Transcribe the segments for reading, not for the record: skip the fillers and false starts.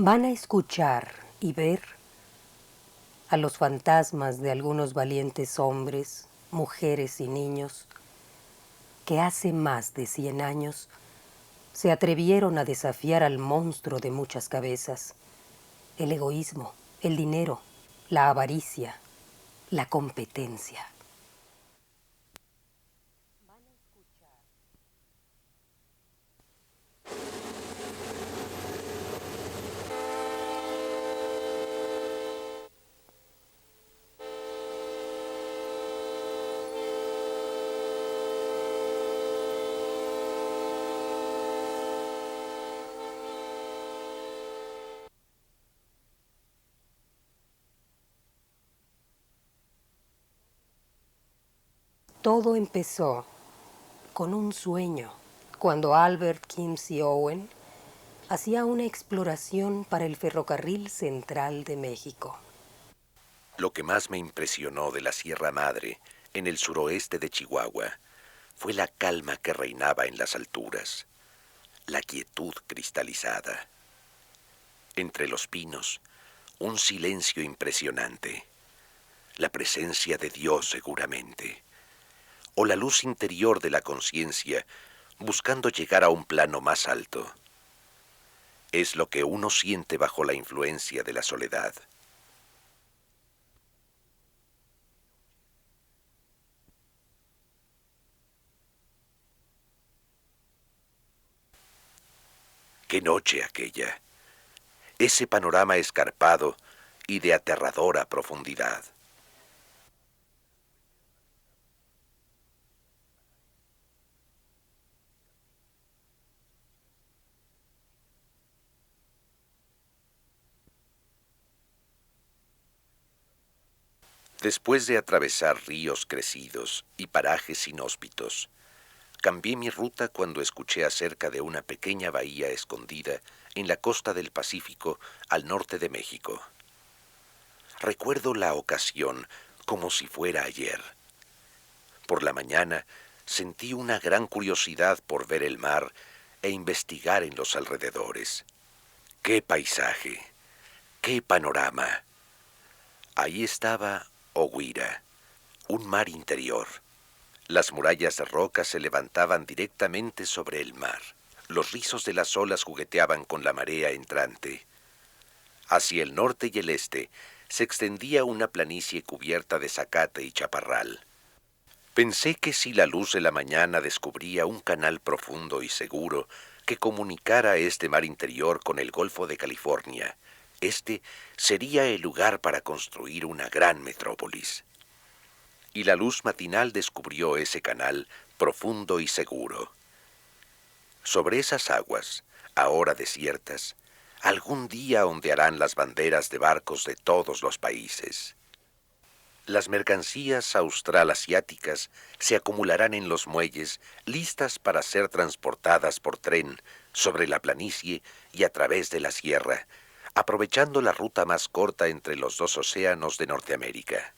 Van a escuchar y ver a los fantasmas de algunos valientes hombres, mujeres y niños que hace más de 100 años se atrevieron a desafiar al monstruo de muchas cabezas, el egoísmo, el dinero, la avaricia, la competencia. Todo empezó con un sueño, cuando Albert Kinsey Owen hacía una exploración para el Ferrocarril Central de México. Lo que más me impresionó de la Sierra Madre, en el suroeste de Chihuahua, fue la calma que reinaba en las alturas, la quietud cristalizada. Entre los pinos, un silencio impresionante, la presencia de Dios seguramente, o la luz interior de la conciencia buscando llegar a un plano más alto. Es lo que uno siente bajo la influencia de la soledad. ¡Qué noche aquella! Ese panorama escarpado y de aterradora profundidad. Después de atravesar ríos crecidos y parajes inhóspitos, cambié mi ruta cuando escuché acerca de una pequeña bahía escondida en la costa del Pacífico al norte de México. Recuerdo la ocasión como si fuera ayer. Por la mañana sentí una gran curiosidad por ver el mar e investigar en los alrededores. ¡Qué paisaje! ¡Qué panorama! Ahí estaba Oguira, un mar interior. Las murallas de roca se levantaban directamente sobre el mar. Los rizos de las olas jugueteaban con la marea entrante. Hacia el norte y el este se extendía una planicie cubierta de zacate y chaparral. Pensé que si la luz de la mañana descubría un canal profundo y seguro que comunicara este mar interior con el Golfo de California, este sería el lugar para construir una gran metrópolis. Y la luz matinal descubrió ese canal profundo y seguro. Sobre esas aguas, ahora desiertas, algún día ondearán las banderas de barcos de todos los países. Las mercancías australasiáticas se acumularán en los muelles, listas para ser transportadas por tren sobre la planicie y a través de la sierra, aprovechando la ruta más corta entre los dos océanos de Norteamérica.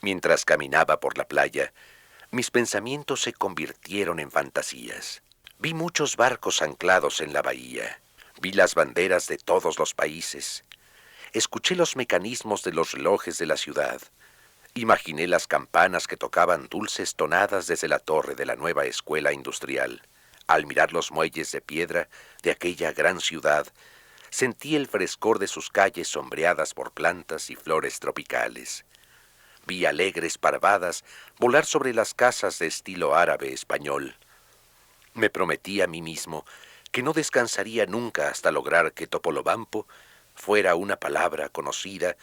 Mientras caminaba por la playa, mis pensamientos se convirtieron en fantasías. Vi muchos barcos anclados en la bahía. Vi las banderas de todos los países. Escuché los mecanismos de los relojes de la ciudad. Imaginé las campanas que tocaban dulces tonadas desde la torre de la nueva escuela industrial. Al mirar los muelles de piedra de aquella gran ciudad, sentí el frescor de sus calles sombreadas por plantas y flores tropicales. Vi alegres parvadas volar sobre las casas de estilo árabe español. Me prometí a mí mismo que no descansaría nunca hasta lograr que Topolobampo fuera una palabra conocida,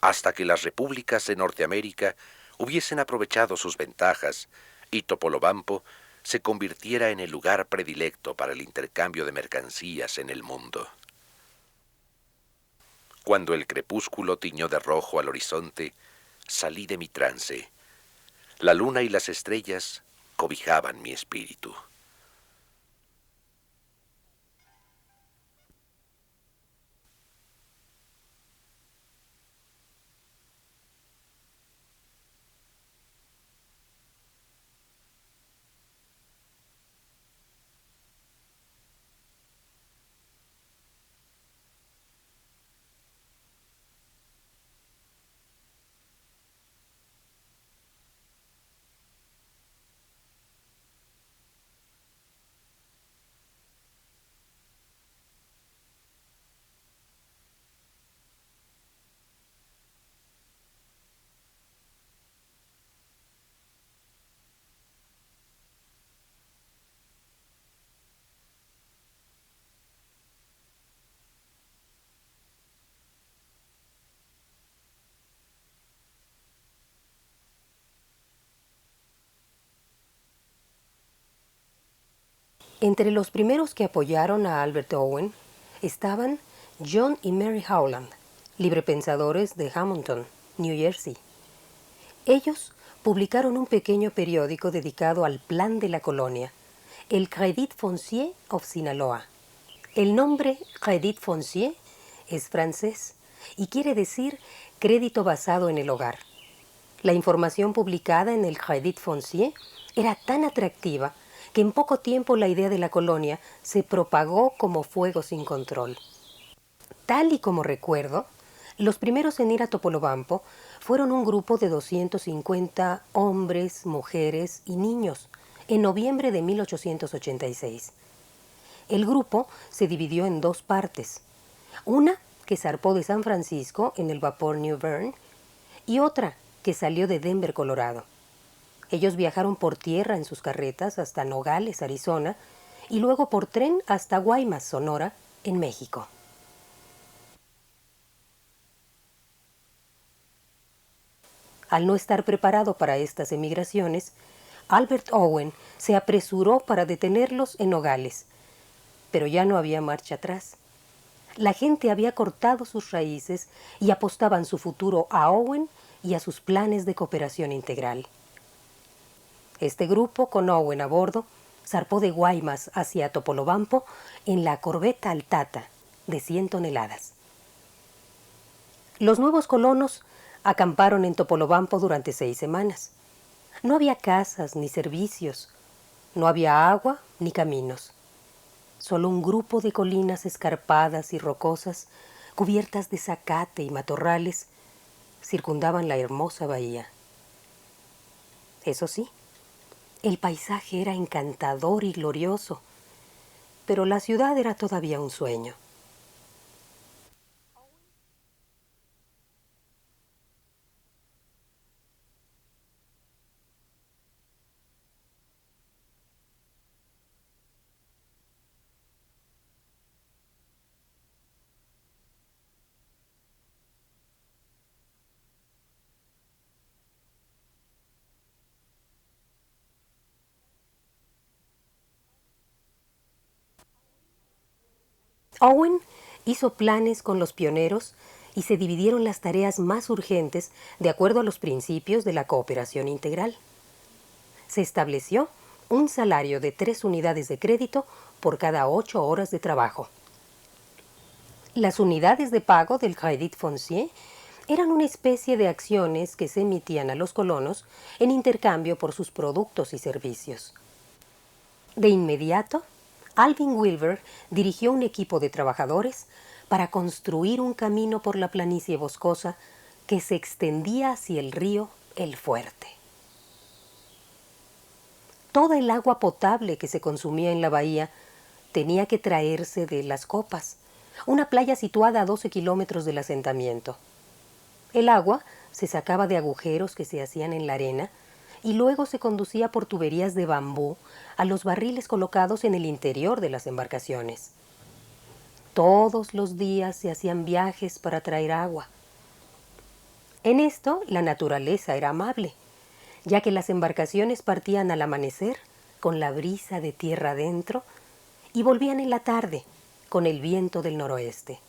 hasta que las repúblicas de Norteamérica hubiesen aprovechado sus ventajas y Topolobampo se convirtiera en el lugar predilecto para el intercambio de mercancías en el mundo. Cuando el crepúsculo tiñó de rojo al horizonte, salí de mi trance. La luna y las estrellas cobijaban mi espíritu. Entre los primeros que apoyaron a Albert Owen estaban John y Mary Howland, librepensadores de Hamilton, New Jersey. Ellos publicaron un pequeño periódico dedicado al plan de la colonia, el Crédit Foncier of Sinaloa. El nombre Crédit Foncier es francés y quiere decir crédito basado en el hogar. La información publicada en el Crédit Foncier era tan atractiva que en poco tiempo la idea de la colonia se propagó como fuego sin control. Tal y como recuerdo, los primeros en ir a Topolobampo fueron un grupo de 250 hombres, mujeres y niños en noviembre de 1886. El grupo se dividió en dos partes, una que zarpó de San Francisco en el vapor New Bern y otra que salió de Denver, Colorado. Ellos viajaron por tierra en sus carretas hasta Nogales, Arizona, y luego por tren hasta Guaymas, Sonora, en México. Al no estar preparado para estas emigraciones, Albert Owen se apresuró para detenerlos en Nogales, pero ya no había marcha atrás. La gente había cortado sus raíces y apostaban su futuro a Owen y a sus planes de cooperación integral. Este grupo, con Owen a bordo, zarpó de Guaymas hacia Topolobampo en la corbeta Altata, de 100 toneladas. Los nuevos colonos acamparon en Topolobampo durante 6 semanas. No había casas ni servicios, no había agua ni caminos. Solo un grupo de colinas escarpadas y rocosas, cubiertas de zacate y matorrales, circundaban la hermosa bahía. Eso sí, el paisaje era encantador y glorioso, pero la ciudad era todavía un sueño. Owen hizo planes con los pioneros y se dividieron las tareas más urgentes de acuerdo a los principios de la cooperación integral. Se estableció un salario de 3 unidades de crédito por cada 8 horas de trabajo. Las unidades de pago del Crédit Foncier eran una especie de acciones que se emitían a los colonos en intercambio por sus productos y servicios. De inmediato, Alvin Wilber dirigió un equipo de trabajadores para construir un camino por la planicie boscosa que se extendía hacia el río El Fuerte. Toda el agua potable que se consumía en la bahía tenía que traerse de Las Copas, una playa situada a 12 kilómetros del asentamiento. El agua se sacaba de agujeros que se hacían en la arena y luego se conducía por tuberías de bambú a los barriles colocados en el interior de las embarcaciones. Todos los días se hacían viajes para traer agua. En esto la naturaleza era amable, ya que las embarcaciones partían al amanecer con la brisa de tierra adentro y volvían en la tarde con el viento del noroeste.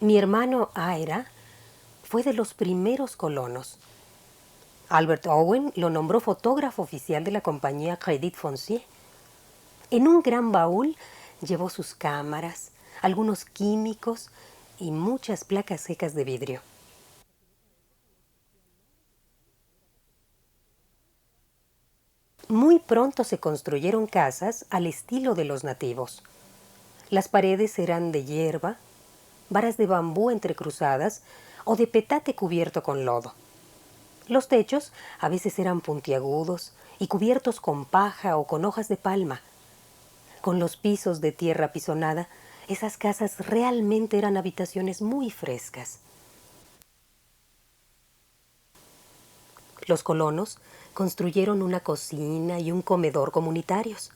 Mi hermano Ira fue de los primeros colonos. Albert Owen lo nombró fotógrafo oficial de la compañía Crédit Foncier. En un gran baúl llevó sus cámaras, algunos químicos y muchas placas secas de vidrio. Muy pronto se construyeron casas al estilo de los nativos. Las paredes eran de hierba, varas de bambú entrecruzadas o de petate cubierto con lodo. Los techos a veces eran puntiagudos y cubiertos con paja o con hojas de palma. Con los pisos de tierra pisonada, esas casas realmente eran habitaciones muy frescas. Los colonos construyeron una cocina y un comedor comunitarios.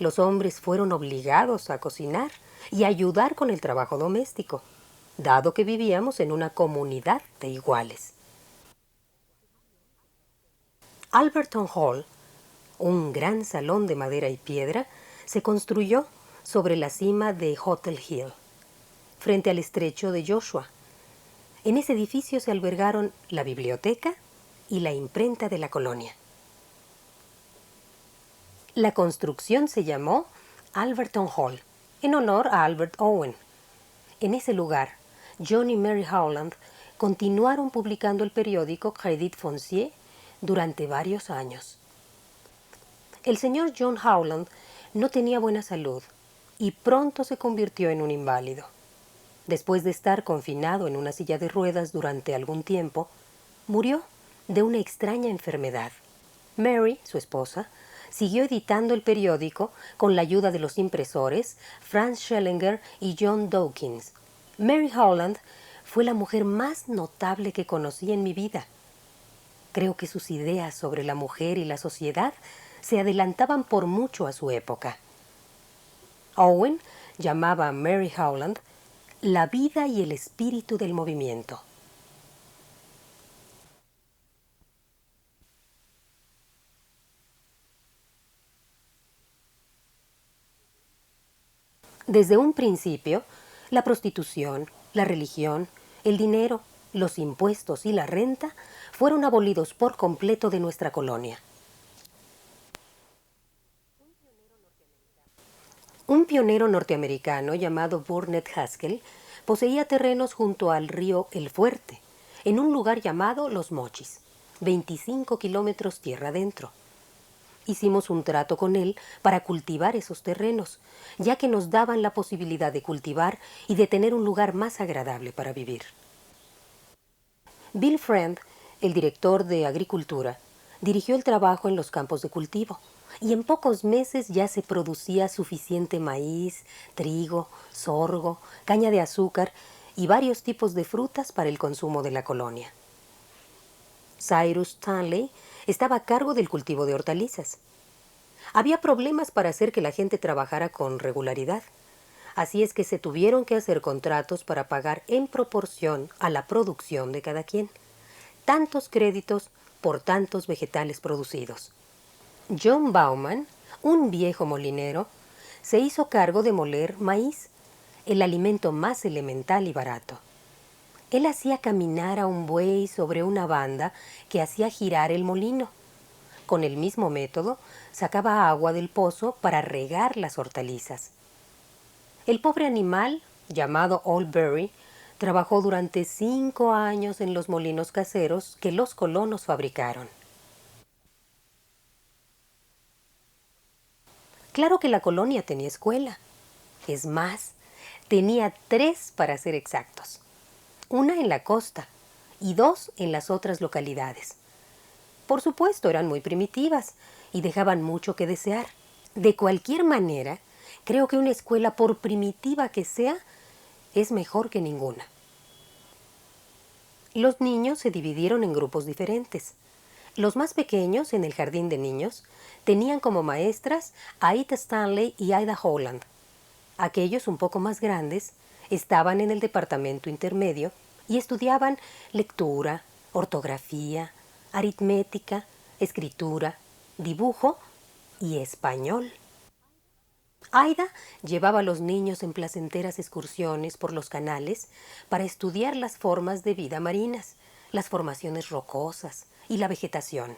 Los hombres fueron obligados a cocinar y a ayudar con el trabajo doméstico, dado que vivíamos en una comunidad de iguales. Alberton Hall, un gran salón de madera y piedra, se construyó sobre la cima de Hotel Hill, frente al estrecho de Joshua. En ese edificio se albergaron la biblioteca y la imprenta de la colonia. La construcción se llamó Alberton Hall, en honor a Albert Owen. En ese lugar, John y Mary Howland continuaron publicando el periódico Credit Foncier durante varios años. El señor John Howland no tenía buena salud y pronto se convirtió en un inválido. Después de estar confinado en una silla de ruedas durante algún tiempo, murió de una extraña enfermedad. Mary, su esposa, siguió editando el periódico con la ayuda de los impresores Franz Schellinger y John Dawkins. Mary Howland fue la mujer más notable que conocí en mi vida. Creo que sus ideas sobre la mujer y la sociedad se adelantaban por mucho a su época. Owen llamaba a Mary Howland la vida y el espíritu del movimiento. Desde un principio, la prostitución, la religión, el dinero, los impuestos y la renta fueron abolidos por completo de nuestra colonia. Un pionero norteamericano llamado Burnett Haskell poseía terrenos junto al río El Fuerte, en un lugar llamado Los Mochis, 25 kilómetros tierra adentro. Hicimos un trato con él para cultivar esos terrenos, ya que nos daban la posibilidad de cultivar y de tener un lugar más agradable para vivir. Bill Friend, el director de Agricultura, dirigió el trabajo en los campos de cultivo, y en pocos meses ya se producía suficiente maíz, trigo, sorgo, caña de azúcar y varios tipos de frutas para el consumo de la colonia. Cyrus Stanley estaba a cargo del cultivo de hortalizas. Había problemas para hacer que la gente trabajara con regularidad, así es que se tuvieron que hacer contratos para pagar en proporción a la producción de cada quien, tantos créditos por tantos vegetales producidos. John Bauman, un viejo molinero, se hizo cargo de moler maíz, el alimento más elemental y barato. Él hacía caminar a un buey sobre una banda que hacía girar el molino. Con el mismo método, sacaba agua del pozo para regar las hortalizas. El pobre animal, llamado Old Berry, trabajó durante 5 años en los molinos caseros que los colonos fabricaron. Claro que la colonia tenía escuela. Es más, tenía 3 para ser exactos. Una en la costa y 2 en las otras localidades. Por supuesto, eran muy primitivas y dejaban mucho que desear. De cualquier manera, creo que una escuela, por primitiva que sea, es mejor que ninguna. Los niños se dividieron en grupos diferentes. Los más pequeños, en el jardín de niños, tenían como maestras a Ida Stanley y Ida Howland. Aquellos un poco más grandes estaban en el departamento intermedio y estudiaban lectura, ortografía, aritmética, escritura, dibujo y español. Aida llevaba a los niños en placenteras excursiones por los canales para estudiar las formas de vida marinas, las formaciones rocosas y la vegetación.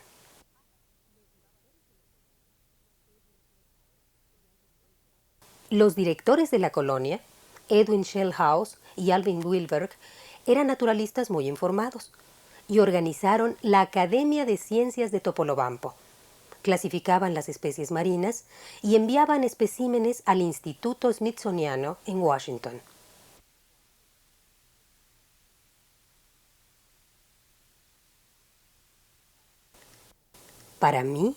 Los directores de la colonia, Edwin Shellhouse y Alvin Wilberg, eran naturalistas muy informados y organizaron la Academia de Ciencias de Topolobampo. Clasificaban las especies marinas y enviaban especímenes al Instituto Smithsoniano en Washington. Para mí,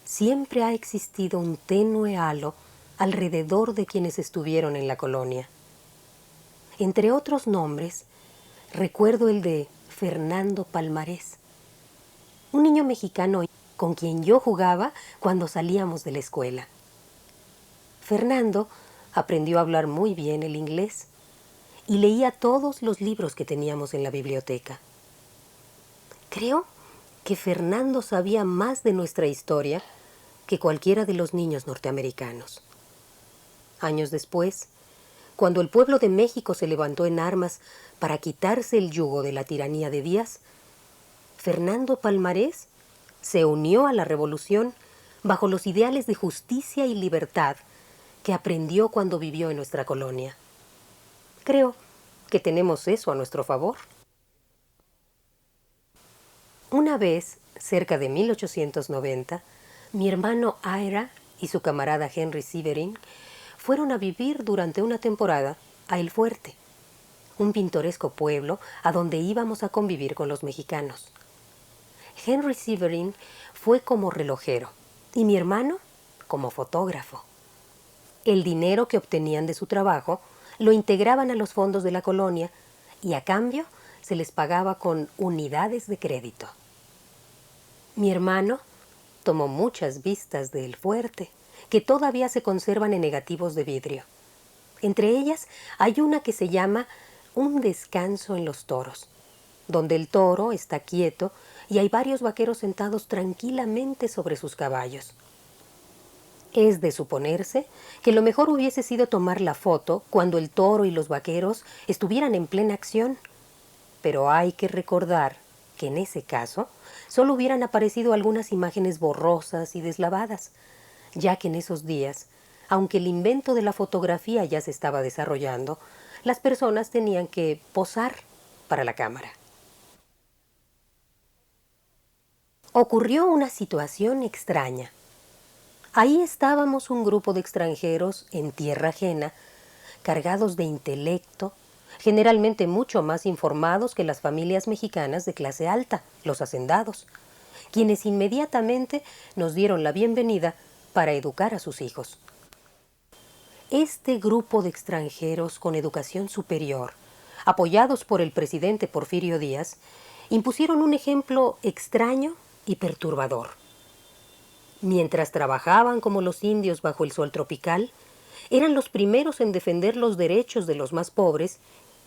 siempre ha existido un tenue halo alrededor de quienes estuvieron en la colonia. Entre otros nombres, recuerdo el de Fernando Palmarés, un niño mexicano con quien yo jugaba cuando salíamos de la escuela. Fernando aprendió a hablar muy bien el inglés y leía todos los libros que teníamos en la biblioteca. Creo que Fernando sabía más de nuestra historia que cualquiera de los niños norteamericanos. Años después, cuando el pueblo de México se levantó en armas para quitarse el yugo de la tiranía de Díaz, Fernando Palmarés se unió a la revolución bajo los ideales de justicia y libertad que aprendió cuando vivió en nuestra colonia. Creo que tenemos eso a nuestro favor. Una vez, cerca de 1890, mi hermano Ira y su camarada Henry Severin fueron a vivir durante una temporada a El Fuerte, un pintoresco pueblo a donde íbamos a convivir con los mexicanos. Henry Severin fue como relojero y mi hermano como fotógrafo. El dinero que obtenían de su trabajo lo integraban a los fondos de la colonia y a cambio se les pagaba con unidades de crédito. Mi hermano tomó muchas vistas de El Fuerte, que todavía se conservan en negativos de vidrio. Entre ellas hay una que se llama Un descanso en los toros, donde el toro está quieto y hay varios vaqueros sentados tranquilamente sobre sus caballos. Es de suponerse que lo mejor hubiese sido tomar la foto cuando el toro y los vaqueros estuvieran en plena acción, pero hay que recordar que en ese caso solo hubieran aparecido algunas imágenes borrosas y deslavadas, ya que en esos días, aunque el invento de la fotografía ya se estaba desarrollando, las personas tenían que posar para la cámara. Ocurrió una situación extraña. Ahí estábamos un grupo de extranjeros en tierra ajena, cargados de intelecto, generalmente mucho más informados que las familias mexicanas de clase alta, los hacendados, quienes inmediatamente nos dieron la bienvenida para educar a sus hijos. Este grupo de extranjeros con educación superior, apoyados por el presidente Porfirio Díaz, impusieron un ejemplo extraño y perturbador. Mientras trabajaban como los indios bajo el sol tropical, eran los primeros en defender los derechos de los más pobres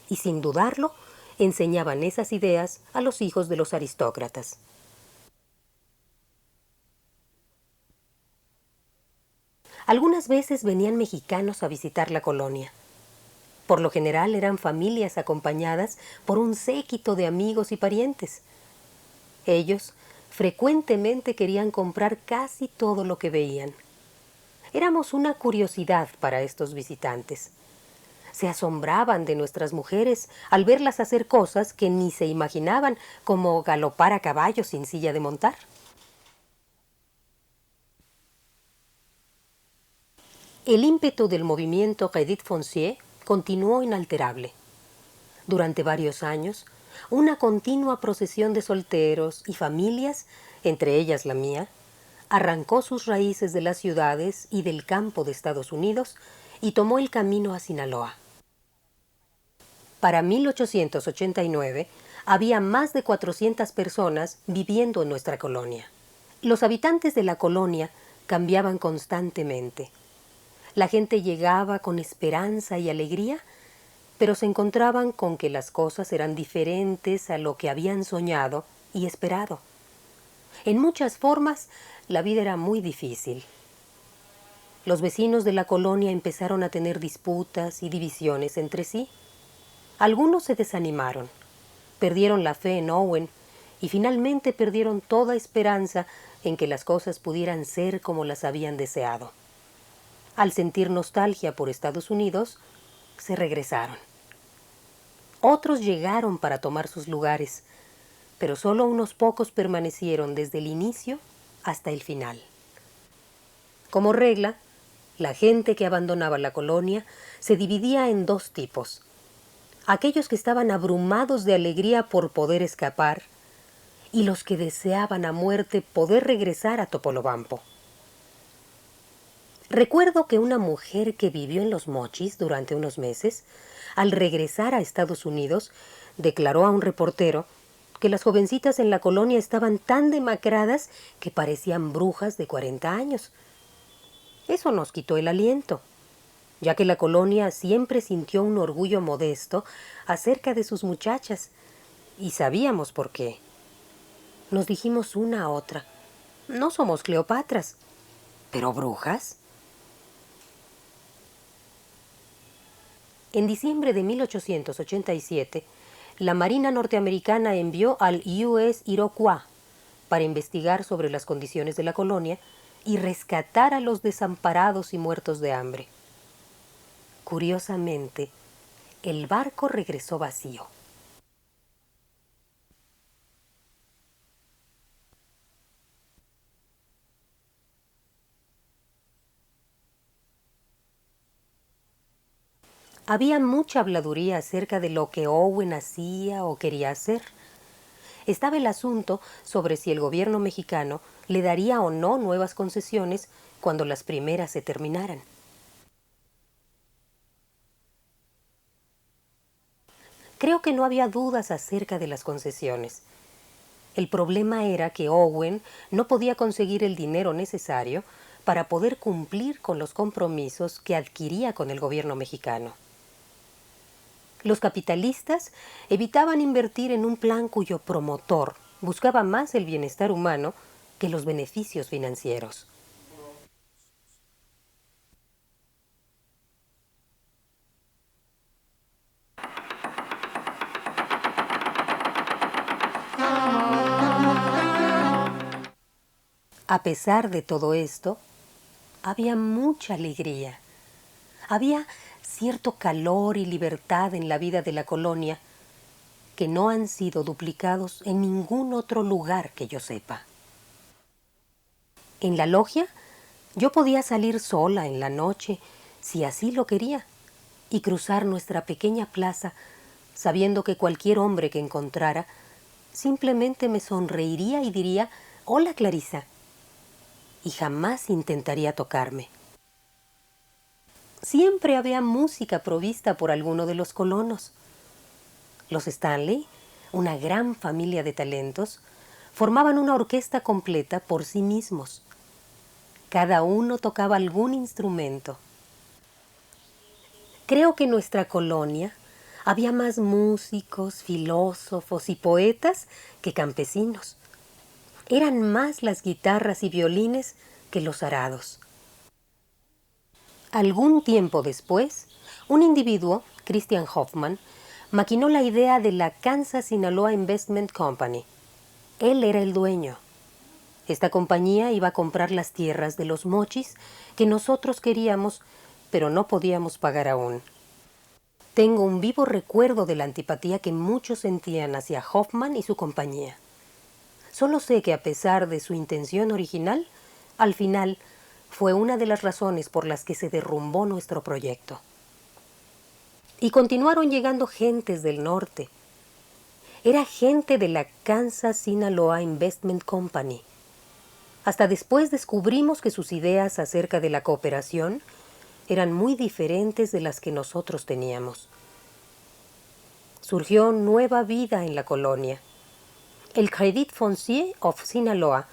y, sin dudarlo, enseñaban esas ideas a los hijos de los aristócratas. Algunas veces venían mexicanos a visitar la colonia. Por lo general eran familias acompañadas por un séquito de amigos y parientes. Ellos frecuentemente querían comprar casi todo lo que veían. Éramos una curiosidad para estos visitantes. Se asombraban de nuestras mujeres al verlas hacer cosas que ni se imaginaban, como galopar a caballo sin silla de montar. El ímpetu del movimiento Crédit Foncier continuó inalterable. Durante varios años, una continua procesión de solteros y familias, entre ellas la mía, arrancó sus raíces de las ciudades y del campo de Estados Unidos y tomó el camino a Sinaloa. Para 1889 había más de 400 personas viviendo en nuestra colonia. Los habitantes de la colonia cambiaban constantemente. La gente llegaba con esperanza y alegría, pero se encontraban con que las cosas eran diferentes a lo que habían soñado y esperado. En muchas formas, la vida era muy difícil. Los vecinos de la colonia empezaron a tener disputas y divisiones entre sí. Algunos se desanimaron, perdieron la fe en Owen y finalmente perdieron toda esperanza en que las cosas pudieran ser como las habían deseado. Al sentir nostalgia por Estados Unidos, se regresaron. Otros llegaron para tomar sus lugares, pero solo unos pocos permanecieron desde el inicio hasta el final. Como regla, la gente que abandonaba la colonia se dividía en dos tipos: aquellos que estaban abrumados de alegría por poder escapar y los que deseaban a muerte poder regresar a Topolobampo. Recuerdo que una mujer que vivió en Los Mochis durante unos meses, al regresar a Estados Unidos, declaró a un reportero que las jovencitas en la colonia estaban tan demacradas que parecían brujas de 40 años. Eso nos quitó el aliento, ya que la colonia siempre sintió un orgullo modesto acerca de sus muchachas, y sabíamos por qué. Nos dijimos una a otra: no somos Cleopatras, pero brujas. En diciembre de 1887, la Marina norteamericana envió al USS Iroquois para investigar sobre las condiciones de la colonia y rescatar a los desamparados y muertos de hambre. Curiosamente, el barco regresó vacío. Había mucha habladuría acerca de lo que Owen hacía o quería hacer. Estaba el asunto sobre si el gobierno mexicano le daría o no nuevas concesiones cuando las primeras se terminaran. Creo que no había dudas acerca de las concesiones. El problema era que Owen no podía conseguir el dinero necesario para poder cumplir con los compromisos que adquiría con el gobierno mexicano. Los capitalistas evitaban invertir en un plan cuyo promotor buscaba más el bienestar humano que los beneficios financieros. A pesar de todo esto, había mucha alegría. Había cierto calor y libertad en la vida de la colonia que no han sido duplicados en ningún otro lugar que yo sepa. En la logia, yo podía salir sola en la noche, si así lo quería, y cruzar nuestra pequeña plaza, sabiendo que cualquier hombre que encontrara simplemente me sonreiría y diría: «Hola, Clarisa», y jamás intentaría tocarme. Siempre había música provista por alguno de los colonos. Los Stanley, una gran familia de talentos, formaban una orquesta completa por sí mismos. Cada uno tocaba algún instrumento. Creo que en nuestra colonia había más músicos, filósofos y poetas que campesinos. Eran más las guitarras y violines que los arados. Algún tiempo después, un individuo, Christian Hoffman, maquinó la idea de la Kansas Sinaloa Investment Company. Él era el dueño. Esta compañía iba a comprar las tierras de los Mochis que nosotros queríamos, pero no podíamos pagar aún. Tengo un vivo recuerdo de la antipatía que muchos sentían hacia Hoffman y su compañía. Solo sé que a pesar de su intención original, al final fue una de las razones por las que se derrumbó nuestro proyecto. Y continuaron llegando gentes del norte. Era gente de la Kansas Sinaloa Investment Company. Hasta después descubrimos que sus ideas acerca de la cooperación eran muy diferentes de las que nosotros teníamos. Surgió nueva vida en la colonia. El Crédit Foncier of Sinaloa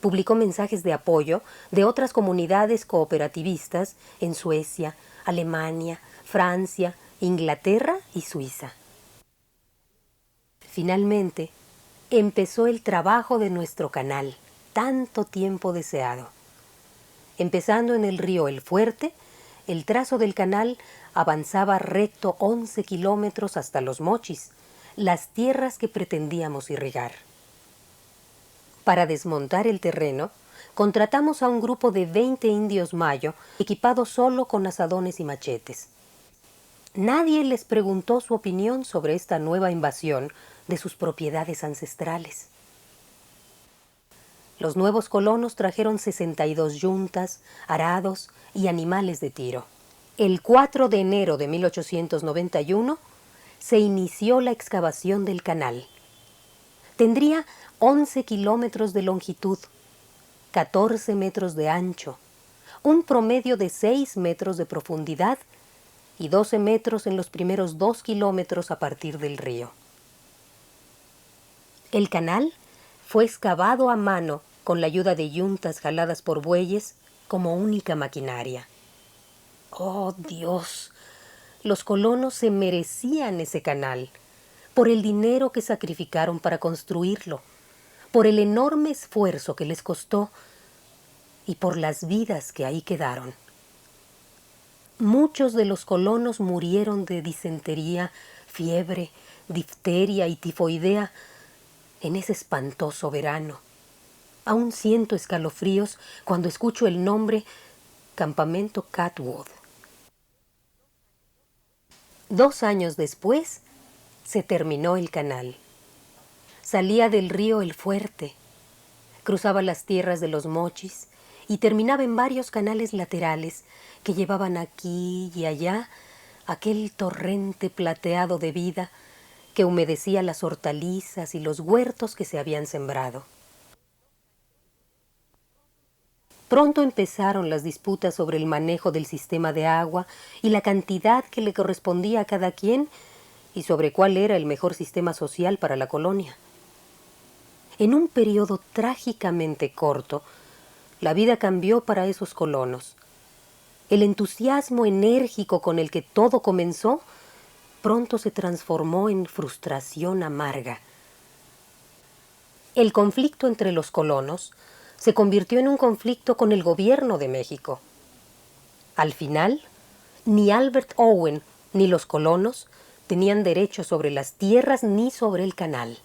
publicó mensajes de apoyo de otras comunidades cooperativistas en Suecia, Alemania, Francia, Inglaterra y Suiza. Finalmente, empezó el trabajo de nuestro canal, tanto tiempo deseado. Empezando en el río El Fuerte, el trazo del canal avanzaba recto 11 kilómetros hasta los Mochis, las tierras que pretendíamos irrigar. Para desmontar el terreno, contratamos a un grupo de 20 indios mayo equipados solo con azadones y machetes. Nadie les preguntó su opinión sobre esta nueva invasión de sus propiedades ancestrales. Los nuevos colonos trajeron 62 yuntas, arados y animales de tiro. El 4 de enero de 1891 se inició la excavación del canal. Tendría 11 kilómetros de longitud, 14 metros de ancho, un promedio de 6 metros de profundidad y 12 metros en los primeros 2 kilómetros a partir del río. El canal fue excavado a mano con la ayuda de yuntas jaladas por bueyes como única maquinaria. ¡Oh, Dios! Los colonos se merecían ese canal por el dinero que sacrificaron para construirlo, por el enorme esfuerzo que les costó y por las vidas que ahí quedaron. Muchos de los colonos murieron de disentería, fiebre, difteria y tifoidea en ese espantoso verano. Aún siento escalofríos cuando escucho el nombre Campamento Catwood. 2 años después se terminó el canal. Salía del río El Fuerte, cruzaba las tierras de los Mochis y terminaba en varios canales laterales que llevaban aquí y allá aquel torrente plateado de vida que humedecía las hortalizas y los huertos que se habían sembrado. Pronto empezaron las disputas sobre el manejo del sistema de agua y la cantidad que le correspondía a cada quien y sobre cuál era el mejor sistema social para la colonia. En un periodo trágicamente corto, la vida cambió para esos colonos. El entusiasmo enérgico con el que todo comenzó pronto se transformó en frustración amarga. El conflicto entre los colonos se convirtió en un conflicto con el gobierno de México. Al final, ni Albert Owen ni los colonos tenían derecho sobre las tierras ni sobre el canal.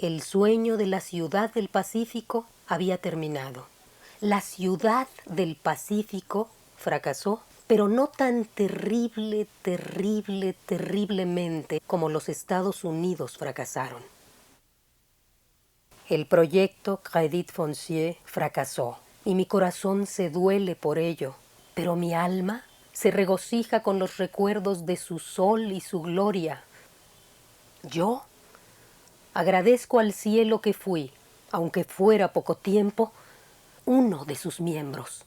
El sueño de la ciudad del Pacífico había terminado. La ciudad del Pacífico fracasó, pero no tan terriblemente como los Estados Unidos fracasaron. El proyecto Crédit Foncier fracasó y mi corazón se duele por ello, pero mi alma se regocija con los recuerdos de su sol y su gloria. Yo agradezco al cielo que fui, aunque fuera poco tiempo, uno de sus miembros.